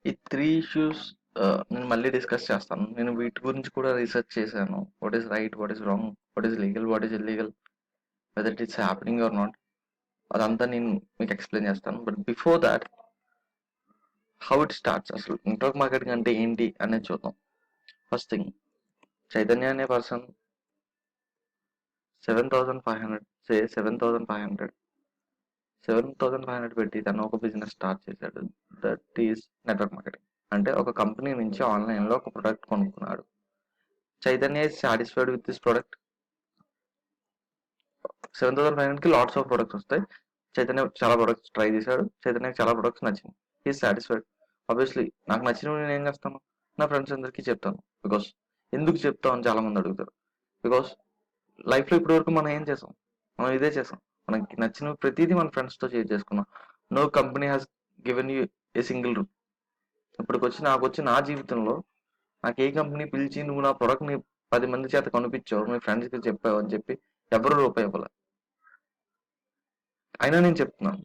ఈ 3 ఇష్యూస్ నేను మళ్ళీ డిస్కస్ చేస్తాను. నేను వీటి గురించి కూడా రీసెర్చ్ చేశాను. What is right? What is wrong? What is legal? What is illegal? Whether it is happening or not? అదంతా నేను మీకు ఎక్స్‌ప్లెయిన్ చేస్తాను. But before that how it starts, అసలు నెట్వర్క్ మార్కెటింగ్ అంటే ఏంటి అనేది చూద్దాం. ఫస్ట్ థింగ్, చైతన్య అనే పర్సన్ 7,500 7,500 పెట్టి తను ఒక బిజినెస్ స్టార్ట్ చేశాడు. That is network marketing. అంటే ఒక కంపెనీ నుంచి ఆన్లైన్‌లో ఒక ప్రొడక్ట్ కొనుక్కున్నాడు. Chaitanya is satisfied with this product. 7,500కి లాట్స్ ఆఫ్ ప్రొడక్ట్స్ వస్తాయి. చైతన్య చాలా ప్రొడక్ట్స్ ట్రై చేశాడు. చైతన్యకి చాలా ప్రొడక్ట్స్ నచ్చింది. Is satisfied. ఆబ్వియస్లీ నాకు నచ్చినవి నేను ఏం చేస్తాను, నా ఫ్రెండ్స్ అందరికీ చెప్తాను. బికాస్ ఎందుకు చెప్తావు అని చాలా మంది అడుగుతారు. బికాస్ లైఫ్లో ఇప్పటి వరకు మనం ఏం చేసాం, మనం ఇదే చేసాం. మనకి నచ్చిన ప్రతిదీ మన ఫ్రెండ్స్తో షేర్ చేసుకున్నాం. No company has given you a single రూ. ఇప్పటికొచ్చి నాకు వచ్చి నా జీవితంలో నాకు ఏ కంపెనీ పిలిచి నువ్వు నా ప్రొడక్ట్ని 10 మంది చేత కొనిపించావు, మీ ఫ్రెండ్స్కి చెప్పావు అని చెప్పి ఎవరు రూపాయి ఇవ్వలే. అయినా నేను చెప్తున్నాను.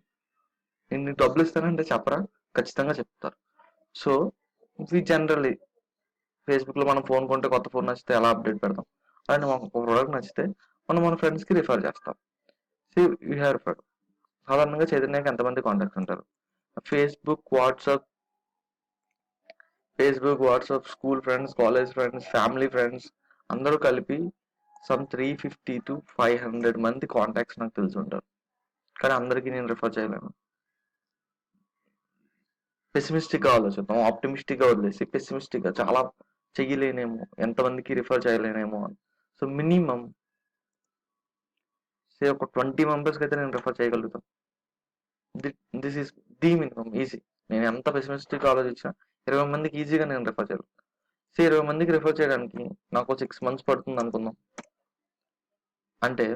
నేను నీకు డబ్బులు ఇస్తానంటే చెప్పరా? ఖచ్చితంగా చెప్తారు. సో వి జనరల్లీ ఫేస్బుక్లో మనం ఫోన్ కొంటే కొత్త ఫోన్ నచ్చితే ఎలా అప్డేట్ పెడతాం, అలాంటి మాకు ఒక ప్రోడక్ట్ నచ్చితే మనం మన ఫ్రెండ్స్కి రిఫర్ చేస్తాం. So you have refer. సాధారణంగా చైతన్యకి ఎంతమంది కాంటాక్ట్స్ ఉంటారు? Facebook WhatsApp school friends, college friends, family friends అందరూ కలిపి సమ్ 350 to 500 మంది కాంటాక్ట్స్ నాకు తెలిసి ఉంటారు. కానీ అందరికీ నేను రిఫర్ చేయలేను. పెసిమిస్టిక్గా ఆలోచిద్దాం. ఆప్టిమిస్టిక్గా వదిలేసి పెసిమిస్టిక్గా చాలా చెయ్యలేనేమో, ఎంతమందికి రిఫర్ చేయలేనేమో అని. సో మినిమం ఒక 20 మెంబర్స్కి అయితే నేను రిఫర్ చేయగలుగుతాను. This is the minimum easy. నేను ఎంత పెసిమిస్టిక్ ఆలోచించినా 20 మందికి ఈజీగా నేను రిఫర్ చేయగలుగుతాను. 20 మందికి రిఫర్ చేయడానికి నాకు 6 months పడుతుంది అనుకుందాం. అంటే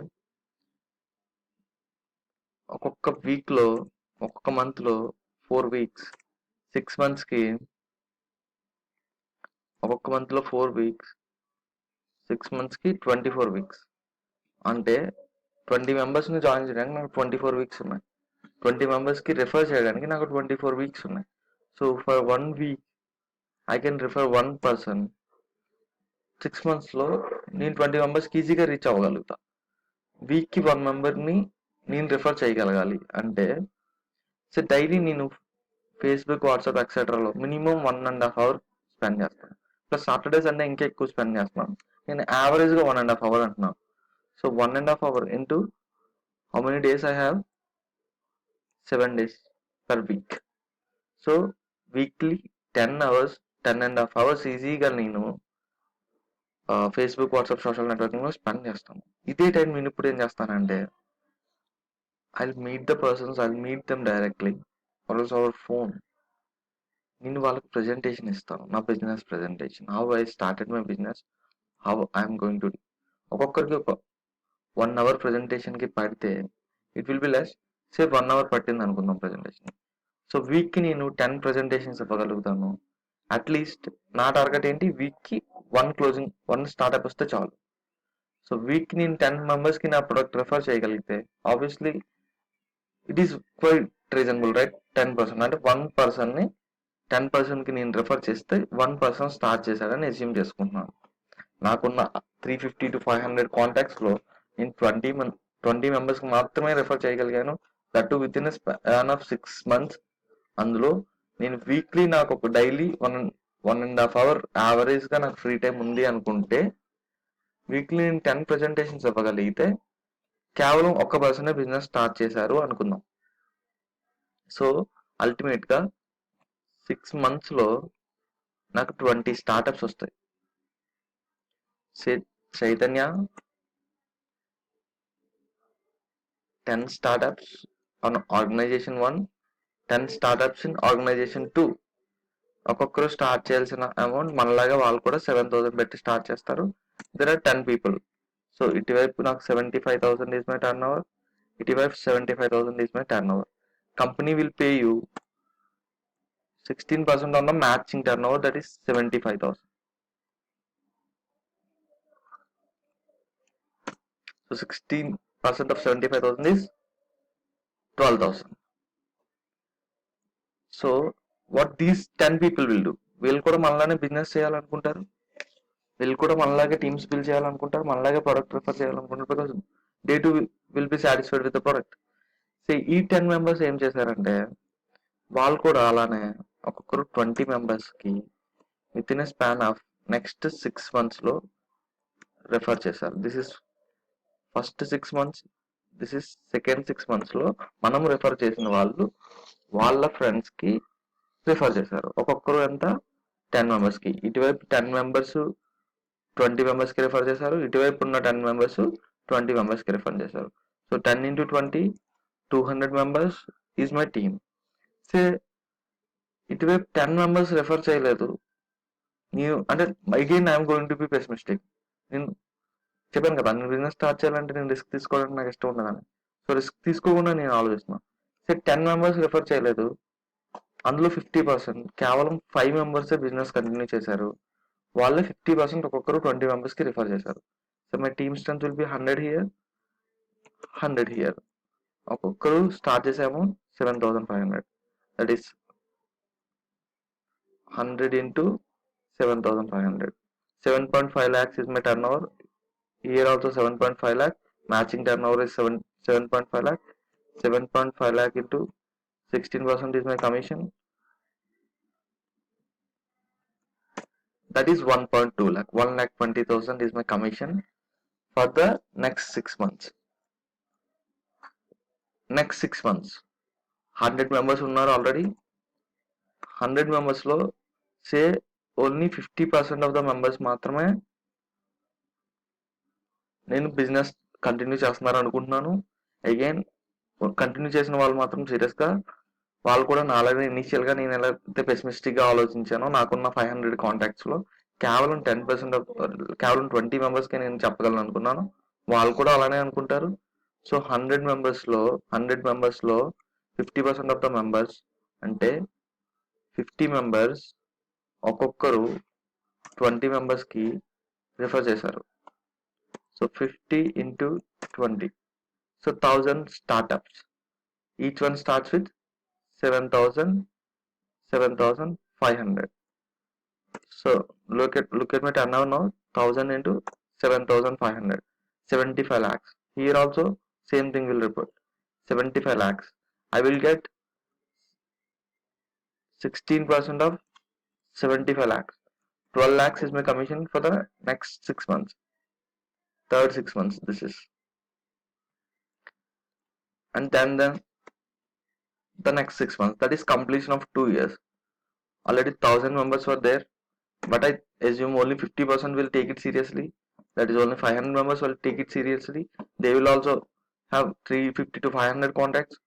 ఒక్కొక్క వీక్లో, ఒక్కొక్క మంత్లో 4 weeks, 6 monthsకి ఒక్కొక్క మంత్లో 4 weeks, 6 monthsకి 24 weeks. అంటే 20 మెంబర్స్ని జాయిన్ చేయడానికి నాకు 24 weeks ఉన్నాయి. 20 మెంబర్స్కి రిఫర్ చేయడానికి నాకు 24 weeks ఉన్నాయి. So for 1 week I can refer 1 person. 6 monthsలో నేను 20 మెంబర్స్కి ఈజీగా రీచ్ అవ్వగలుగుతా. వీక్కి 1 మెంబర్ని నేను రిఫర్ చేయగలగాలి అంటే సో డైలీ నేను ఫేస్బుక్, వాట్సాప్ ఎక్సెట్రాలో మినిమం 1.5 hours స్పెండ్ చేస్తాను. ప్లస్ సాటర్డే సండే ఇంకా ఎక్కువ స్పెండ్ చేస్తున్నాను. నేను యావరేజ్గా 1.5 hours అంటున్నాను. So 1.5 hours into how many days I have? 7 days per week. So weekly 10 hours, 10.5 hours ఈజీగా నేను ఫేస్బుక్, వాట్సాప్, సోషల్ నెట్వర్కింగ్లో స్పెండ్ చేస్తాను. ఇదే టైం నేను ఇప్పుడు ఏం చేస్తానంటే I'll meet the persons, I'll meet them directly always hour phone. నేను వాళ్ళకి ప్రెజెంటేషన్ ఇస్తాను, నా business presentation, how I started my business, how I'm going to. ఒక్కొక్కరికి ఒక 1 hour ప్రెజెంటేషన్కి పడితే it will be less. Say 1 hour పట్టింది అనుకుందాం ప్రెజెంటేషన్. సో వీక్కి నేను 10 ప్రెజెంటేషన్స్ ఇవ్వగలుగుతాను. అట్లీస్ట్ నా టార్గెట్ ఏంటి, వీక్కి 1 క్లోజింగ్, 1 స్టార్ట్అప్ వస్తే చాలు. సో వీక్కి నేను 10 మెంబర్స్కి నా ప్రొడక్ట్ రిఫర్ చేయగలిగితే obviously it is quite reasonable, right? 10% అంటే 1 పర్సన్ని 10%కి నేను రిఫర్ చేస్తే 1 person స్టార్ట్ చేశాడని అస్యూమ్ చేసుకుంటున్నాను. నాకున్న 350 to 500 కాంటాక్ట్స్లో నేను 20 మెంబర్స్కి మాత్రమే రిఫర్ చేయగలిగాను. That with in span of 6 months. అందులో నేను వీక్లీ నాకు ఒక డైలీ 1.5 hour యావరేజ్గా నాకు ఫ్రీ టైం ఉంది అనుకుంటే వీక్లీ నేను 10 ప్రెజెంటేషన్స్ ఇవ్వగలిగితే కేవలం ఒక్క పర్సనే బిజినెస్ స్టార్ట్ చేశారు అనుకుందాం. సో అల్టిమేట్గా 6 monthsలో నాకు 20 స్టార్టప్స్ వస్తాయి. Chaitanya 10 startups on organization 1, 10 startups in organization 2. ఒక్కొక్కరు స్టార్ట్ చేయాల్సిన అమౌంట్ మనలాగా వాళ్ళు కూడా 7,000 పెట్టి స్టార్ట్ చేస్తారు. There are 10 people. సో ఇటువైపు నాకు 75,000 ఈజ్ మై టర్న్ ఓవర్, ఇటువైపు 75,000 is my turn over. Company will pay you 16% on the matching turnover, that is 75,000. So 16% of 75,000 is 12,000. So what these 10 people will do, వీళ్ళు కూడా మనలానే business చేయాలనుకుంటారు, వీళ్ళు కూడా మనలాగే teams build చేయాలనుకుంటారు, మనలాగే ప్రొడక్ట్ ప్రిఫర్ చేయాలనుకుంటారు, because they to will be satisfied with the product. So ఈ 10 మెంబర్స్ ఏం చేశారంటే వాళ్ళు కూడా అలానే ఒక్కొక్కరు 20 మెంబర్స్కి within a span of next 6 monthsలో రెఫర్ చేశారు. This is first 6 months, this is second 6 monthsలో మనం రెఫర్ చేసిన వాళ్ళు వాళ్ళ ఫ్రెండ్స్కి రిఫర్ చేశారు. ఒక్కొక్కరు ఎంత 10 మెంబర్స్కి, ఇటువైపు 10 మెంబర్స్ 20 మెంబర్స్కి రిఫర్ చేశారు, ఇటువైపు ఉన్న 10 మెంబర్స్ 20 మెంబర్స్కి రిఫర్ చేశారు. So 10 into 20 200 members is my team. Say ఇటువైపు 10 మెంబర్స్ రెఫర్ చేయలేదు, నేను అంటే again I'm going to be pessimistic. నేను చెప్పాను కదా, నేను బిజినెస్ స్టార్ట్ చేయాలంటే నేను రిస్క్ తీసుకోవడానికి నాకు ఇష్టం ఉండదని. సో రిస్క్ తీసుకోకుండా నేను ఆలోచిస్తున్నాను. సరే 10 మెంబర్స్ రిఫర్ చేయలేదు, అందులో 50% కేవలం 5 మెంబర్సే బిజినెస్ కంటిన్యూ చేశారు, వాళ్ళే 50% ఒక్కొక్కరు 20 మెంబర్స్కి రిఫర్ చేశారు. So my team strength will be 100 here, 100 here. ఒక్కొక్కరు స్టార్ట్ చేసాము 7,500, that is 100 into 7,500. 7.5 lakhs is my turnover. Here also 7.5 lakh. Matching turnover is 7.5 lakh. 7.5 lakh into 16% is my commission. That is 1.2 lakh. 1,20,000 is my commission for the next 6 months. Next 6 months. 100 members ఉన్నారు already. 100 members లో say only 50% of the members మాత్రమే నేను business continue చేస్తున్నారు అనుకుంటున్నాను. Again continue చేసిన వాళ్ళు మాత్రం సీరియస్గా వాళ్ళు కూడా నాలాగే ఇనీషియల్గా నేను ఎలా అయితే పెసిమిస్టిక్గా ఆలోచించానో నాకున్న 500 కాంటాక్ట్స్లో కేవలం 10% కేవలం 20 మెంబర్స్కి నేను చెప్పగలను అనుకున్నాను, వాళ్ళు కూడా అలానే అనుకుంటారు. సో 100 మెంబర్స్లో 50% ఆఫ్ ద మెంబర్స్ అంటే 50 మెంబర్స్ ఒక్కొక్కరు 20 మెంబర్స్కి రిఫర్ చేశారు. So 50 into 20. So 1,000 startups. Each one starts with 7,000, 7,500. So look at my turnover now. 1,000 into 7,500. 75 lakhs. Here also same thing will report. 75 lakhs. I will get 16% of 75 lakhs. 12 lakhs is my commission for the next 6 months. Third 6 months this is. And then the next 6 months, that is completion of 2 years. Already 1,000 members were there, but I assume only 50% will take it seriously. That is only 500 members will take it seriously. They will also have 350 to 500 contacts.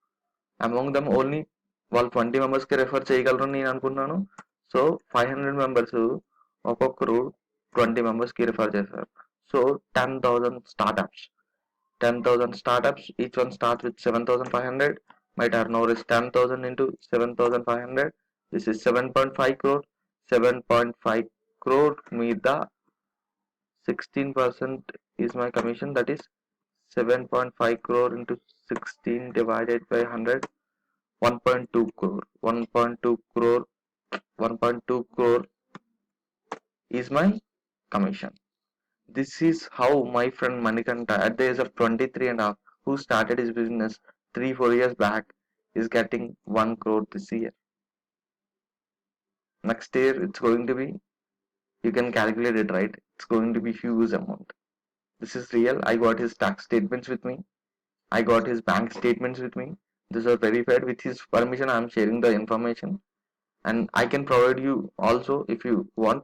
Among them only వాళ్ళు 20 మెంబర్స్కి refer చేయగలరని నేను అనుకున్నాను. So 500 members ఒక్కొక్కరు 20 మెంబర్స్కి refer చేశారు. So 10,000 startups. 10,000 startups, each one starts with 7,500. My turnover is 10,000 into 7,500. This is 7.5 crore. 7.5 crore మీద 16% is my commission. That is 7.5 crore into 16 divided by 100. 1.2 crore. 1.2 crore. 1.2 crore is my commission. This is how my friend Manikanta, at the age of 23 and a half, who started his business 3-4 years back, is getting 1 crore this year. Next year, it's going to be, you can calculate it, right? It's going to be huge amount. This is real. I got his tax statements with me. I got his bank statements with me. These are verified. With his permission, I am sharing the information. And I can provide you also if you want.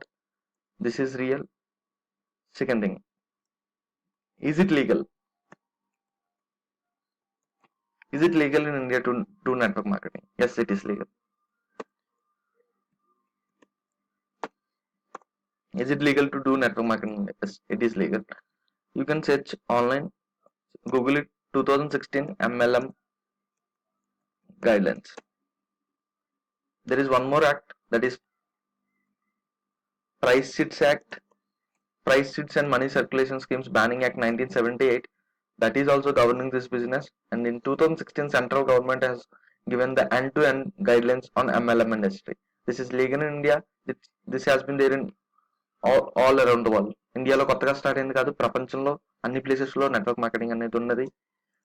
This is real. Second thing, is it legal? Is it legal in India to do network marketing? Yes, it is legal. Is it legal to do network marketing? Yes, it is legal. You can search online, Google it, 2016 MLM guidelines. There is one more act, that is Price Sheets Act, Price Sheets and Money Circulation Schemes Banning Act 1978. That is also governing this business. And in 2016, central government has given the end-to-end guidelines on MLM industry. This is legal in India. This has been there in all around the world. ఇండియాలో కొత్తగా start అయింది కాదు, ప్రపంచంలో అన్ని ప్లేసెస్లో network marketing అనేది ఉన్నది.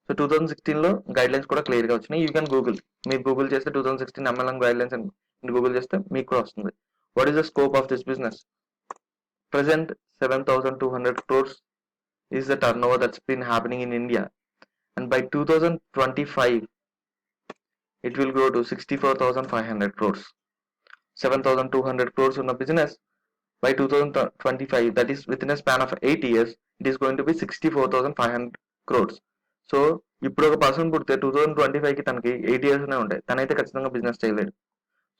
So 2016లో guide lines కూడా క్లియర్గా వచ్చినాయి. యూ కెన్ గూగుల్, మీరు గూగుల్ చేస్తే 2016 MLM గైడ్ లైన్స్ అని గూగుల్ చేస్తే మీకు కూడా వస్తుంది. What is the scope of this business? Present 7,200 crores is the turnover that's been happening in India, and by 2025 it will grow to 64,500 crores. 7,200 crores ఉన్న business by 2025, that is within a span of 8 years, it is going to be 64,500 crores. So ఇప్పుడు ఒక person పుడితే 2025కి తనకి 8 years ఉంటాయి, తనైతే ఖచ్చితంగా business చేయలేడు.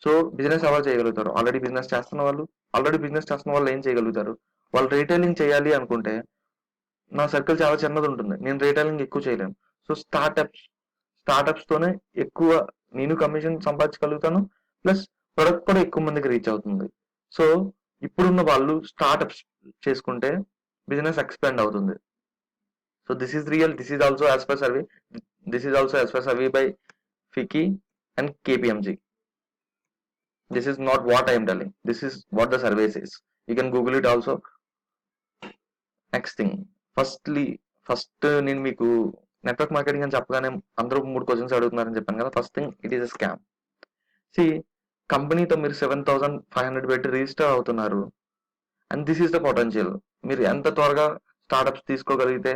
So business ఎవరు చేయగలుగుతారు? ఆల్రెడీ బిజినెస్ చేస్తున్న వాళ్ళు ఏం చేయగలుగుతారు? వాళ్ళు రీటైలింగ్ చేయాలి అనుకుంటే, నా సర్కిల్ చాలా చిన్నది ఉంటుంది, నేను రీటైలింగ్ ఎక్కువ చేయలేను. సో స్టార్టప్స్ తోనే ఎక్కువ నేను కమిషన్ సంపాదించగలుగుతాను, ప్లస్ ప్రొడక్ట్ కూడా ఎక్కువ మందికి రీచ్ అవుతుంది. సో ఇప్పుడున్న వాళ్ళు స్టార్టప్స్ చేసుకుంటే బిజినెస్ ఎక్స్పాండ్ అవుతుంది. So this is real. This is also as per survey by FICCI and KPMG. This is not what I am telling. This is what the survey says. You can Google it also. Next thing. First నేను మీకు network marketing అని చెప్పగానే అందరూ 3 questions అడుగుతున్నారని చెప్పాను కదా. First thing, it is a scam. కంపెనీతో మీరు 7,500 పెట్టి రిజిస్టర్ అవుతున్నారు, and this is the potential. మీరు ఎంత త్వరగా స్టార్టప్స్ తీసుకోగలిగితే,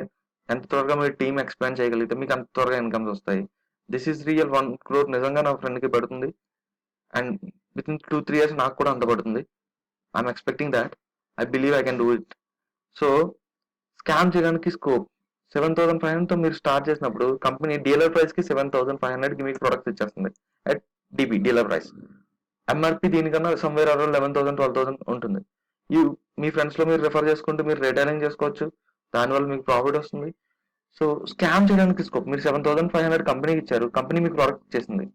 ఎంత త్వరగా మీరు టీమ్ ఎక్స్పాండ్ చేయగలిగితే మీకు అంత త్వరగా ఇన్కమ్స్ వస్తాయి. This is real. 1 crore నిజంగా నా ఫ్రెండ్కి పడుతుంది, అండ్ విత్ ఇన్ 2-3 years నాకు కూడా అంత పడుతుంది. I'm expecting that. I believe I can do it. So scam చేయడానికి స్కోప్. 7,500తో మీరు స్టార్ట్ చేసినప్పుడు కంపెనీ డీలర్ ప్రైస్ కి 7,500కి మీకు ప్రొడక్ట్స్ ఇచ్చేస్తుంది at DP dealer price. MRP దీనికన్నా సమ్వేర్ అరౌండ్ 11,000-12,000 ఉంటుంది. మీ ఫ్రెండ్స్ లో మీరు రిఫర్ చేసుకుంటూ మీరు రిటైలింగ్ చేసుకోవచ్చు, దానివల్ల మీకు ప్రాఫిట్ వస్తుంది. సో స్కామ్ చేయడానికి స్కోప్. మీరు 7,500 కంపెనీకి ఇచ్చారు, కంపెనీ మీకు ప్రోడక్ట్ ఇచ్చేసింది.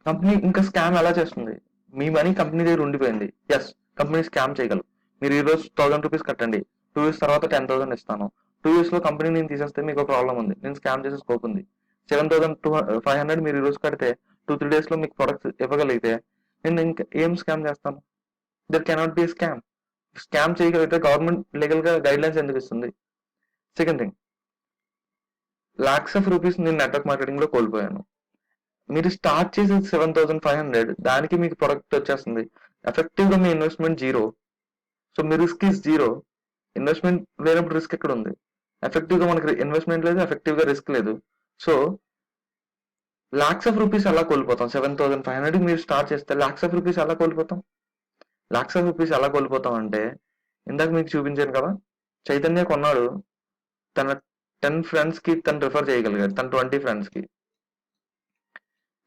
కంపెనీ ఇంకా స్కామ్ ఎలా చేస్తుంది? మీ మనీ కంపెనీ దగ్గర ఉండిపోయింది. ఎస్, కంపెనీ స్కామ్ చేయగలరు. మీరు ఈ రోజు 1,000 రూపీస్ కట్టండి, 2 years తర్వాత 10,000 ఇస్తాను. 2 years లో కంపెనీ నేను తీసేస్తే మీకు ప్రాబ్లం ఉంది, నేను స్కామ్ చేసే స్కోప్ ఉంది. 7,500 మీరు ఈ రోజు కడితే 2-3 days లో మీకు ప్రొడక్ట్స్ ఇవ్వగలిగితే నేను ఇంకా ఏం స్కామ్ చేస్తాను? There cannot be scam. Scam చేయగలిగితే గవర్నమెంట్ లీగల్ గా గైడ్ లైన్స్ ఎందుకు ఇస్తుంది? Second thing, lakhs of rupees నేను నెట్వర్క్ మార్కెటింగ్ లో కోల్పోయాను. మీరు స్టార్ట్ చేసేది 7,500, దానికి మీకు ప్రొడక్ట్ వచ్చేస్తుంది. ఎఫెక్టివ్ గా మీ ఇన్వెస్ట్మెంట్ 0. సో మీ రిస్క్ ఈస్ 0. ఇన్వెస్ట్మెంట్ లేనప్పుడు రిస్క్ ఎక్కడ ఉంది? ఎఫెక్టివ్ గా మనకి ఇన్వెస్ట్మెంట్ లేదు, ఎఫెక్టివ్ గా రిస్క్ లేదు. సో లాక్స్ ఆఫ్ రూపీస్ ఎలా కోల్పోతాం? 7,500 మీరు స్టార్ట్ చేస్తే లాక్స్ ఆఫ్ రూపీస్ ఎలా కోల్పోతాం? లాక్స్ ఆఫ్ రూపీస్ ఎలా కోల్పోతాం అంటే, ఇందాక మీకు చూపించాను కదా, చైతన్య కొన్నాడు, తన 10 ఫ్రెండ్స్ కి తను రిఫర్ చేయగలిగాడు, తన 20 ఫ్రెండ్స్ కి.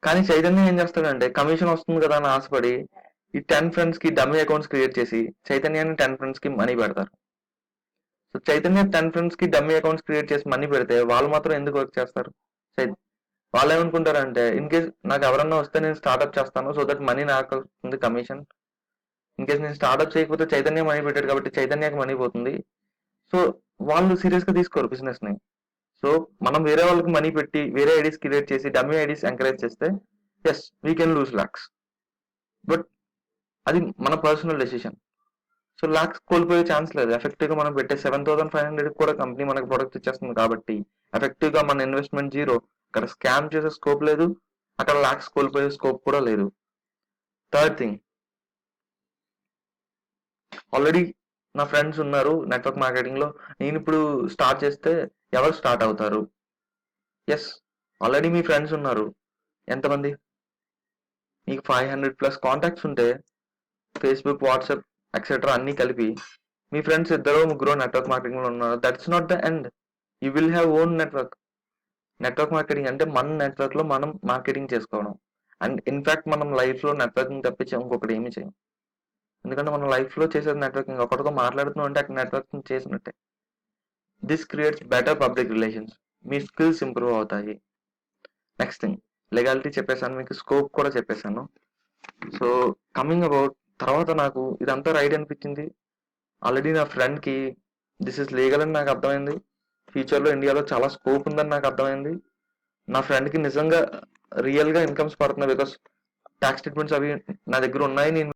కానీ చైతన్య ఏం చేస్తాడంటే, కమిషన్ వస్తుంది కదా అని ఆశపడి ఈ 10 ఫ్రెండ్స్ కి డమ్మీ అకౌంట్స్ క్రియేట్ చేసి చైతన్యాన్ని 10 ఫ్రెండ్స్ కి మనీ పెడతారు. సో చైతన్య 10 ఫ్రెండ్స్ కి డమ్మీ అకౌంట్స్ క్రియేట్ చేసి మనీ పెడితే వాళ్ళు మాత్రం ఎందుకు వర్క్ చేస్తారు? వాళ్ళు ఏమనుకుంటారంటే, ఇన్ కేస్ నాకు ఎవరన్నా వస్తే నేను స్టార్ట్అప్ చేస్తాను, సో దట్ మనీ నాకు వస్తుంది కమిషన్. ఇన్ కేస్ నేను స్టార్ట్అప్ చేయకపోతే చైతన్య మనీ పెట్టాడు కాబట్టి చైతన్యకి మనీ పోతుంది. సో వాళ్ళు సీరియస్ గా తీసుకోరు బిజినెస్ ని. సో మనం వేరే వాళ్ళకి మనీ పెట్టి వేరే ఐడీస్ క్రియేట్ చేసి డమ్మీ ఐడీస్ ఎంకరేజ్ చేస్తే yes we can lose lakhs, but అది మన పర్సనల్ డెసిషన్. సో లాక్స్ కోల్పోయే ఛాన్స్ లేదు. ఎఫెక్టివ్ గా మనం పెట్టే 7,500 కూడా కంపెనీ మనకు ప్రొడక్ట్ ఇచ్చేస్తుంది కాబట్టి ఎఫెక్టివ్ గా మన ఇన్వెస్ట్మెంట్ 0. అక్కడ స్కామ్ చేసే స్కోప్ లేదు, అక్కడ లాక్స్ కోల్పోయే స్కోప్ కూడా లేదు. థర్డ్ థింగ్, ఆల్రెడీ నా ఫ్రెండ్స్ ఉన్నారు నెట్వర్క్ మార్కెటింగ్ లో, నేను ఇప్పుడు స్టార్ట్ చేస్తే ఎవరు స్టార్ట్ అవుతారు? ఎస్, ఆల్రెడీ మీ ఫ్రెండ్స్ ఉన్నారు. ఎంతమంది? మీకు 500+ కాంటాక్ట్స్ ఉంటే ఫేస్బుక్, వాట్సాప్ ఎక్సెట్రా అన్ని కలిపి మీ ఫ్రెండ్స్ 2-3 నెట్వర్క్ మార్కెటింగ్ లో ఉన్నారు. That's not the end. You will have own network. Network marketing అంటే మన నెట్వర్క్ లో మనం మార్కెటింగ్ చేసుకోవడం. అండ్ ఇన్ఫాక్ట్ మనం లైఫ్ లో నెట్వర్కింగ్ తప్పించి ఇంకొకటి ఏమి చేయం. ఎందుకంటే మనం లైఫ్ లో చేసేది నెట్వర్కింగ్. ఒకటితో మాట్లాడుతున్నాం అంటే అక్కడ నెట్వర్కింగ్ చేసినట్టే. This creates better public relations. Me skills improve అవుతాయి. నెక్స్ట్ థింగ్, లెగాలిటీ చెప్పేసాను, మీకు స్కోప్ కూడా చెప్పేశాను. సో కమింగ్ అబౌట్, తర్వాత నాకు ఇదంతా రైట్ అనిపించింది. ఆల్రెడీ నా ఫ్రెండ్ కి దిస్ ఇస్ లీగల్ అని నాకు అర్థమైంది. ఫ్యూచర్ లో ఇండియాలో చాలా స్కోప్ ఉందని నాకు అర్థమైంది. నా ఫ్రెండ్కి నిజంగా రియల్గా ఇన్కమ్స్ పడుతున్నాయి బికాస్ ట్యాక్స్ స్టేట్మెంట్స్ అవి నా దగ్గర ఉన్నాయి. నేను